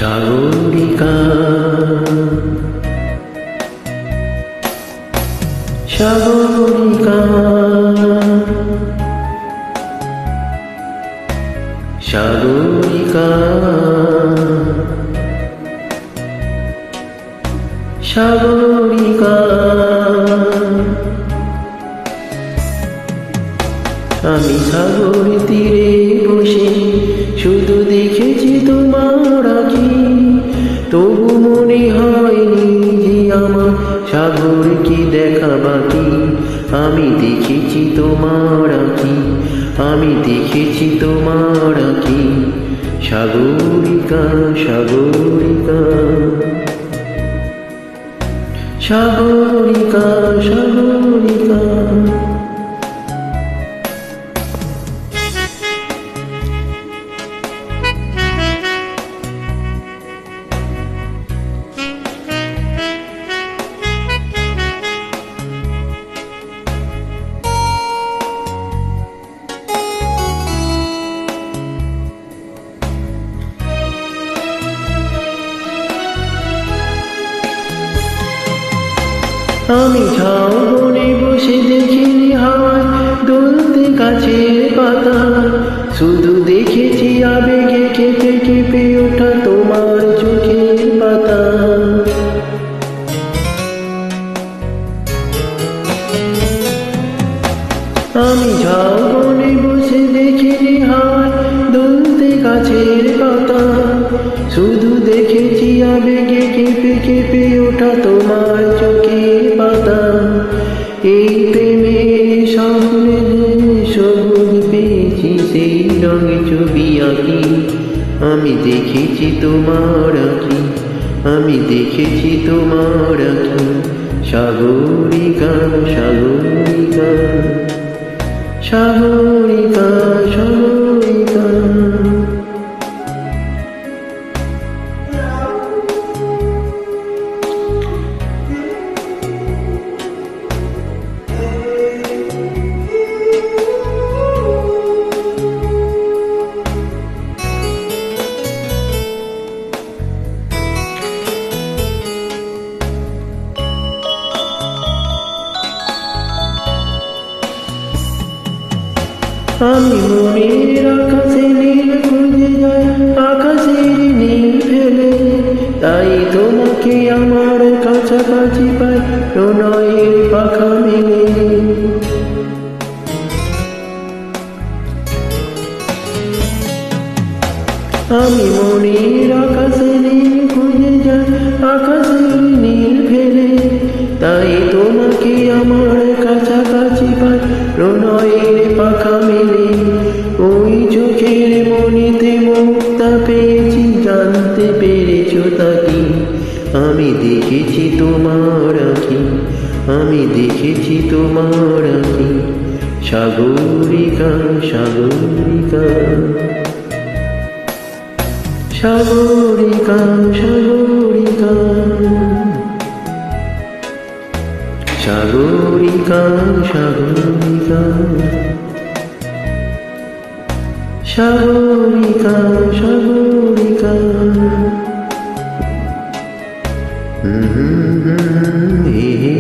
সাগরিকা সাগরিকা সাগরিকা সাগরিকা আমি সাগর তীরে বসে শুধু দেখেছি তোমার আঁখি, তবু মনে হয়নি যে আমার সাগর কি দেখা বাকি। আমি দেখেছি তোমার আঁখি, আমি দেখেছি তোমার আঁখি। সাগরিকা সাগরিকা সাগরিকা সাগরিকা। আমি ঝাউবনে বসে দেখিনি হাওয়ায় দুলতে গাছের পাতা, শুধু দেখেছি আবেগে কেঁপে কেঁপে ওঠা তোমার চোখের পাতা। আমি ঝাউবনে বসে দেখিনি হাওয়ায় দুলতে গাছের পাতা, শুধু দেখেছি আবেগে কেঁপে কেঁপে ওঠা তোমার চোখের পাতা। এই প্রেমের স্বপ্নে সবুজ পেয়েছি সেই রঙে ছবি আঁকি। আমি দেখেছি তোমার আঁখি, আমি দেখেছি তোমার আঁখি। সাগরিকা সাগরিকা সাগরিকা সাগরিকা। আমি মনের আকাশে নীল খুঁজে যাই, আকাশের নীল ফেলে, তাই তোমাকে আমার কাছাকাছি পাই প্রণয়ের পাখা মেলে। আমি মনের আকাশে নীল খুঁজে যাই, আকাশের নীল ফেলে, তাই তোমাকে আমার কাছাকাছি পাই প্রণয়ের পাখা মেলে। ওই চোখের মনিতে মুক্তা পেয়েছি, জানতে পেরেছো তাকে। আমি দেখেছি তোমার আঁখি, আমি দেখেছি তোমার আঁখি। সাগরিকা সাগরিকা সাগরিকা সাগরিকা সাগরিকা সাগরিকা সাগরিকা সাগরিকা। হে